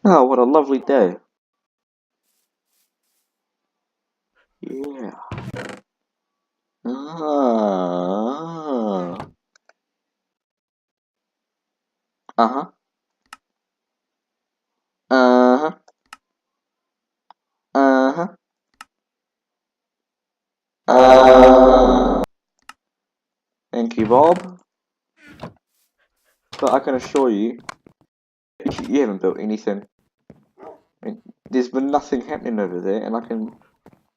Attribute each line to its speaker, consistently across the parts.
Speaker 1: Oh, what a lovely day. Yeah. Ah. Uh-huh. Uh-huh. Uh-huh. Thank you, Bob. But I can assure you, you haven't built anything. I mean, there's been nothing happening over there, and I can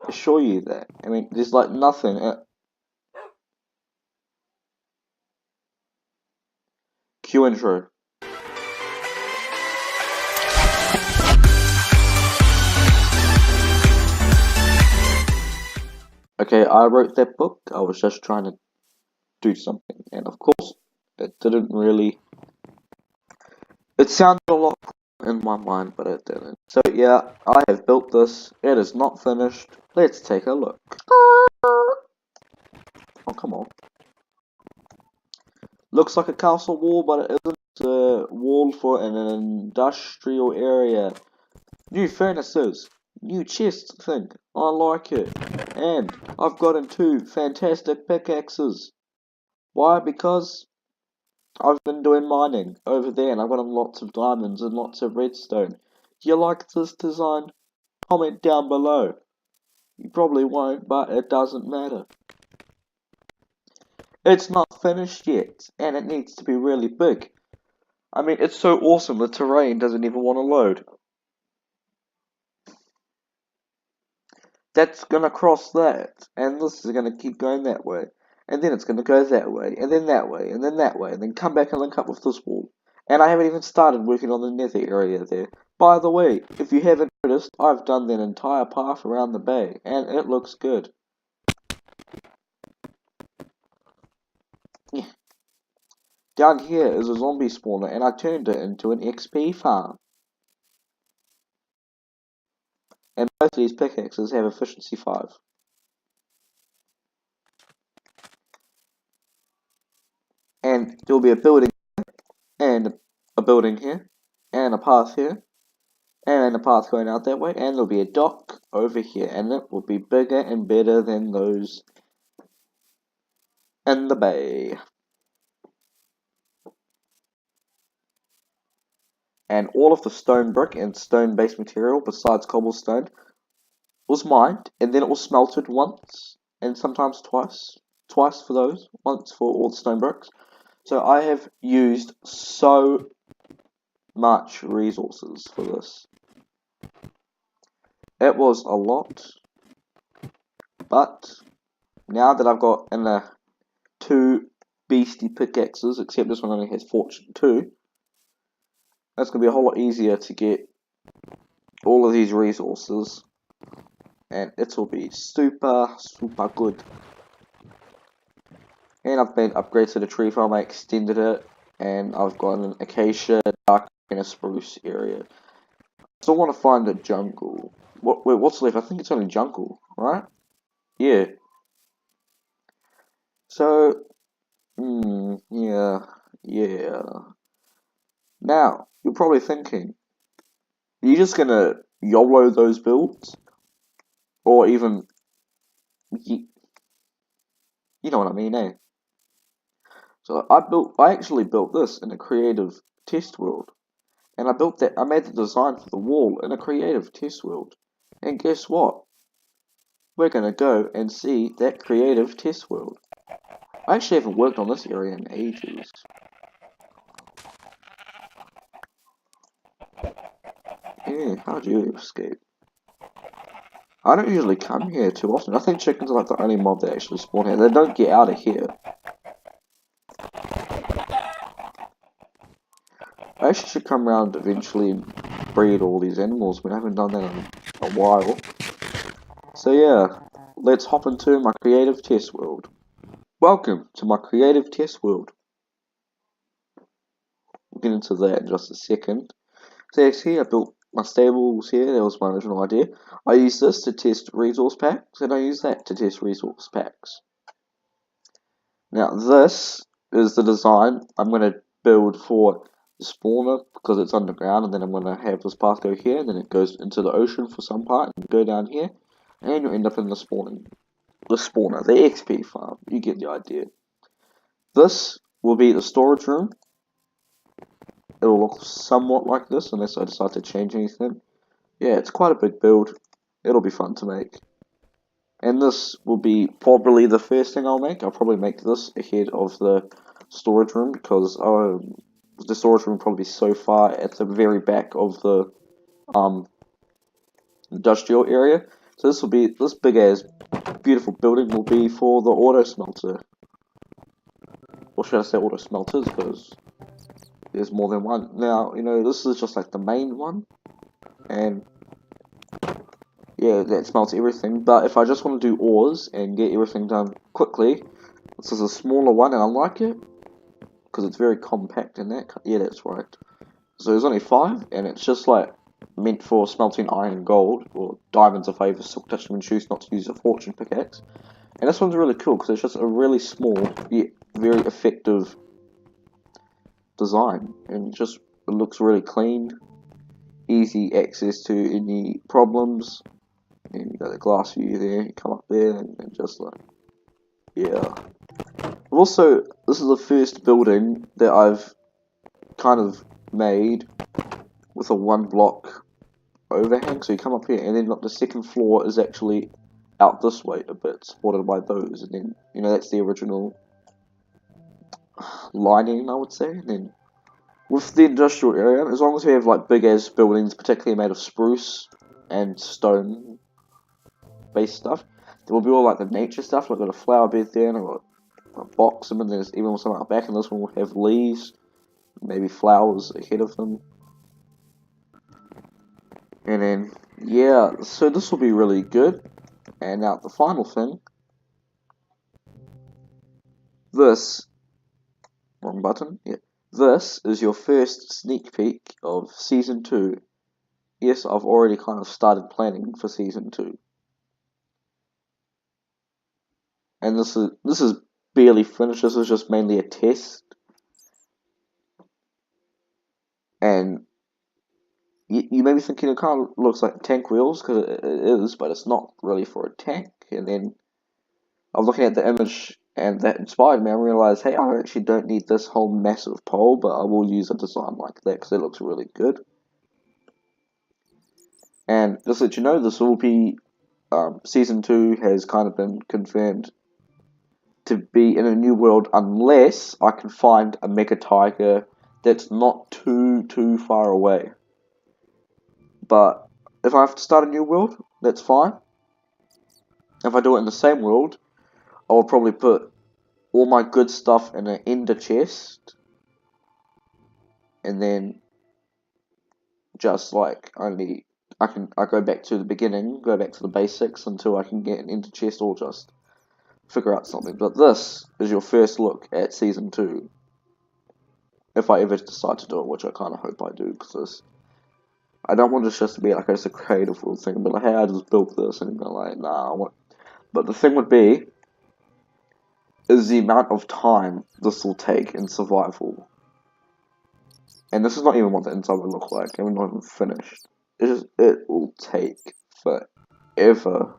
Speaker 1: assure you that. I mean, there's like nothing. Q intro. Okay, I wrote that book. I was just trying to do something, and of course, it didn't really. It sounded a lot in my mind, but it didn't. So yeah, I have built this. It is not finished. Let's take a look. Oh, come on. Looks like a castle wall, but it isn't. A wall for an industrial area. New furnaces. New chest thing. I like it. And I've gotten two fantastic pickaxes. Why? Because I've been doing mining over there and I've gotten lots of diamonds and lots of redstone. Do you like this design? Comment down below. You probably won't, but it doesn't matter. It's not finished yet, and it needs to be really big. I mean, it's so awesome, the terrain doesn't even want to load. That's gonna cross that, and this is gonna keep going that way. And then it's gonna go that way, and then that way, and then that way, and then come back and link up with this wall. And I haven't even started working on the nether area there. By the way, if you haven't noticed, I've done that entire path around the bay, and it looks good. Yeah. Down here is a zombie spawner, and I turned it into an XP farm. And both of these pickaxes have efficiency 5. And there'll be a building and a building here, and a path here, and a path going out that way, and there'll be a dock over here, and it will be bigger and better than those in the bay. And all of the stone brick and stone based material besides cobblestone was mined, and then it was smelted once, and sometimes twice. Twice for those, once for all the stone bricks. So I have used so much resources for this. It was a lot, but now that I've got two beastie pickaxes, except this one only has fortune 2, that's going to be a whole lot easier to get all of these resources, and it will be super good. And I've made upgrades to the tree farm. I extended it, and I've got an acacia, dark, and a spruce area. I still want to find a jungle. Wait, what's left? I think it's only jungle, right? Yeah. So, yeah. Now, you're probably thinking, are you just gonna YOLO those builds? Or even, you, you know what I mean, eh? So I actually built this in a creative test world. And I made the design for the wall in a creative test world. And guess what? We're gonna go and see that creative test world. I actually haven't worked on this area in ages. Yeah, how do you escape? I don't usually come here too often. I think chickens are like the only mob that actually spawn here. They don't get out of here. I actually should come around eventually and breed all these animals, but I haven't done that in a while. So yeah, let's hop into my creative test world. Welcome to my creative test world. We'll get into that in just a second. So actually, I built my stables here. That was my original idea. I use this to test resource packs, and I use that to test resource packs. Now this is the design I'm going to build for spawner because it's underground, and then I'm gonna have this path go here, and then it goes into the ocean for some part, and go down here, and you'll end up in the spawner, the XP farm. You get the idea. This will be the storage room. It will look somewhat like this unless I decide to change anything. Yeah, it's quite a big build. It'll be fun to make. And this will be probably the first thing I'll make. I'll probably make this ahead of the storage room because the storage room will probably be so far at the very back of the industrial area. So this big ass beautiful building will be for the auto smelter. Or should I say auto smelters, because there's more than one. Now, this is just like the main one. And yeah, that smelts everything. But if I just want to do ores and get everything done quickly, this is a smaller one and I like it. Because it's very compact in that. Yeah, that's right. So there's only 5, and it's just like meant for smelting iron and gold, or diamonds if I ever touch them and choose not to use a fortune pickaxe. And this one's really cool because it's just a really small yet very effective design, and it looks really clean, easy access to any problems. And you got the glass view there. You come up there and just like, yeah. Also, this is the first building that I've kind of made with a 1-block overhang. So you come up here, and then the second floor is actually out this way a bit, supported by those, and then that's the original lining, I would say. And then with the industrial area, as long as we have like big ass buildings, particularly made of spruce and stone based stuff, there will be all like the nature stuff. I've got a flower bed there, and I've got a box, and then there's even some out back, and this one will have leaves, maybe flowers ahead of them. And then, yeah, so this will be really good. And now the final thing, wrong button, yeah, this is your first sneak peek of Season 2. Yes, I've already kind of started planning for Season 2. And this is barely finished, this is just mainly a test. And you may be thinking it kind of looks like tank wheels, because it is, but it's not really for a tank. And then I was looking at the image, and that inspired me. I realized, hey, I actually don't need this whole massive pole, but I will use a design like that, because it looks really good. And just to let you know, this will be, Season 2 has kind of been confirmed to be in a new world, unless I can find a Mega Tiger that's not too far away. But if I have to start a new world, that's fine. If I do it in the same world, I will probably put all my good stuff in an ender chest, and then just like I go back to the beginning, go back to the basics until I can get an ender chest, or just figure out something. But this is your first look at Season 2. If I ever decide to do it, which I kind of hope I do, because I don't want this just to be like just a creative world thing, but like, hey, I just built this, and be like, nah, I want. But the thing would be, is the amount of time this will take in survival. And this is not even what the inside will look like, and we're not even finished. It will take forever.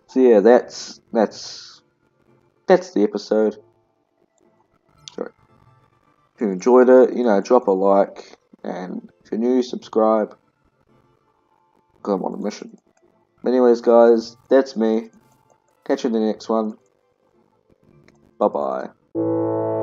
Speaker 1: So yeah, that's the episode. Sorry. If you enjoyed it, drop a like, and if you're new, subscribe, because I'm on a mission. Anyways, guys, that's me. Catch you in the next one. Bye bye.